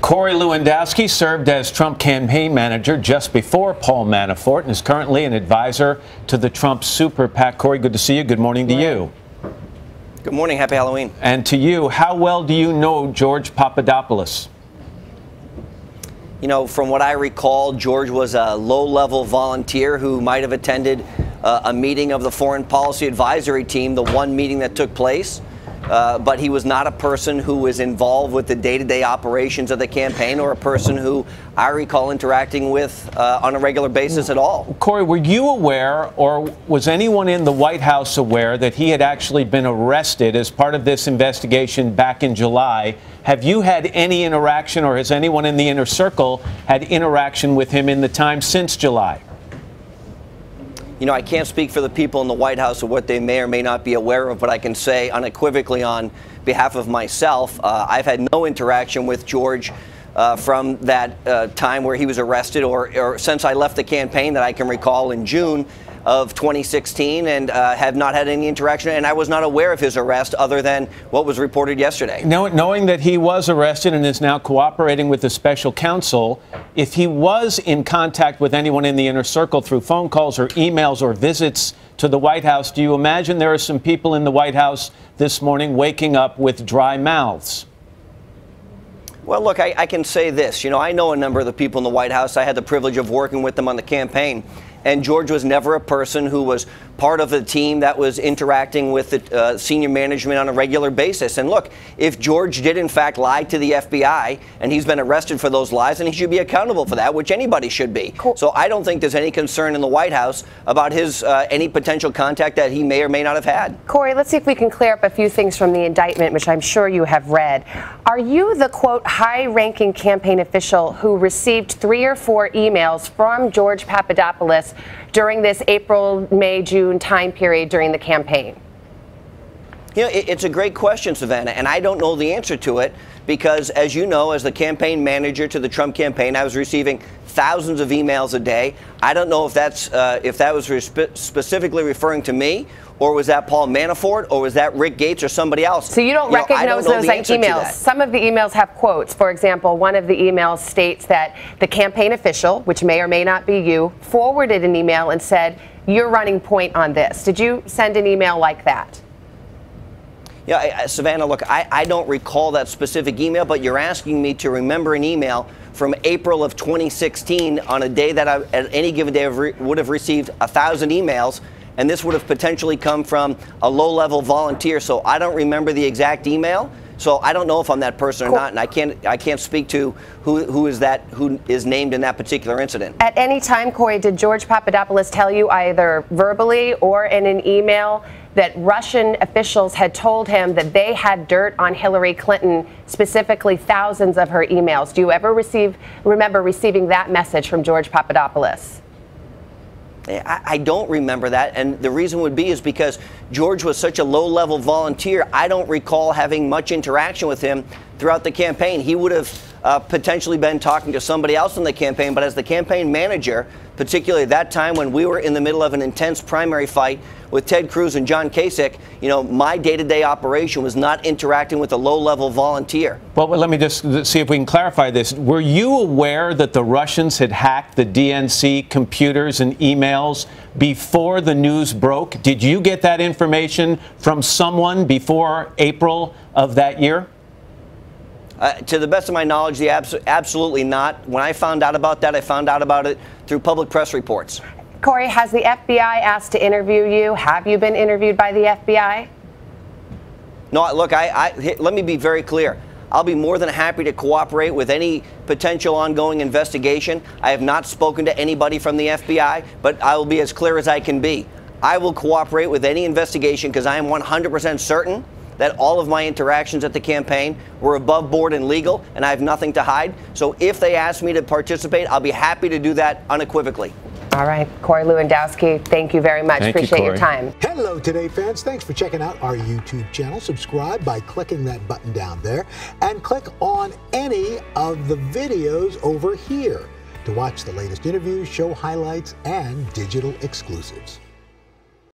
Corey Lewandowski served as Trump campaign manager just before Paul Manafort and is currently an advisor to the Trump Super PAC. Corey, good to see you. Good morning to you. Good morning. Happy Halloween. And to you, how well do you know George Papadopoulos? You know, from what I recall, George was a low-level volunteer who might have attended a meeting of the Foreign Policy Advisory Team, the one meeting that took place. But he was not a person who was involved with the day-to-day operations of the campaign or a person who I recall interacting with on a regular basis at all. Corey, were you aware or was anyone in the White House aware that he had actually been arrested as part of this investigation back in July? Have you had any interaction or has anyone in the inner circle had interaction with him in the time since July? You know, I can't speak for the people in the White House of what they may or may not be aware of, but I can say unequivocally on behalf of myself, I've had no interaction with George from that time where he was arrested or since I left the campaign that I can recall in June of 2016 and have not had any interaction, and I was not aware of his arrest other than what was reported yesterday. Knowing that he was arrested and is now cooperating with the special counsel, if he was in contact with anyone in the inner circle through phone calls or emails or visits to the White House, do you imagine there are some people in the White House this morning waking up with dry mouths? Well, look, I can say this. You know, I know a number of the people in the White House. I had the privilege of working with them on the campaign. And George was never a person who was part of the team that was interacting with the senior management on a regular basis. And look, if George did in fact lie to the FBI and he's been arrested for those lies, then he should be accountable for that, which anybody should be. Cool. So I don't think there's any concern in the White House about his any potential contact that he may or may not have had. Corey, let's see if we can clear up a few things from the indictment, which I'm sure you have read. Are you the, quote, high-ranking campaign official who received 3 or 4 emails from George Papadopoulos during this April, May, June time period during the campaign? You know, it's a great question, Savannah, and I don't know the answer to it because, as you know, as the campaign manager to the Trump campaign, I was receiving thousands of emails a day. I don't know if that was specifically referring to me, or was that Paul Manafort, or was that Rick Gates or somebody else? So you don't recognize those like emails. Some of the emails have quotes. For example, one of the emails states that the campaign official, which may or may not be you, forwarded an email and said, "You're running point on this." Did you send an email like that? Yeah, Savannah, look, I don't recall that specific email, but you're asking me to remember an email from April of 2016 on a day that I, at any given day, would have received 1,000 emails, and this would have potentially come from a low-level volunteer. So I don't remember the exact email. So I don't know if I'm that person or not, and I can't speak to who is named in that particular incident. At any time, Corey, did George Papadopoulos tell you either verbally or in an email that Russian officials had told him that they had dirt on Hillary Clinton, specifically thousands of her emails? Do you ever remember receiving that message from George Papadopoulos? I don't remember that, and the reason would be is because George was such a low-level volunteer. I don't recall having much interaction with him throughout the campaign. He would have potentially been talking to somebody else in the campaign, but as the campaign manager, particularly at that time when we were in the middle of an intense primary fight with Ted Cruz and John Kasich, you know, my day-to-day operation was not interacting with a low-level volunteer. Well, let me just see if we can clarify this. Were you aware that the Russians had hacked the DNC computers and emails before the news broke? Did you get that information from someone before April of that year? To the best of my knowledge, absolutely not. When I found out about that, I found out about it through public press reports. Corey, has the FBI asked to interview you? Have you been interviewed by the FBI? No, look, let me be very clear. I'll be more than happy to cooperate with any potential ongoing investigation. I have not spoken to anybody from the FBI, but I will be as clear as I can be. I will cooperate with any investigation because I am 100% certain that all of my interactions at the campaign were above board and legal, and I have nothing to hide. So if they ask me to participate, I'll be happy to do that unequivocally. All right, Corey Lewandowski, thank you very much. Appreciate your time. Hello, Today fans. Thanks for checking out our YouTube channel. Subscribe by clicking that button down there and click on any of the videos over here to watch the latest interviews, show highlights, and digital exclusives.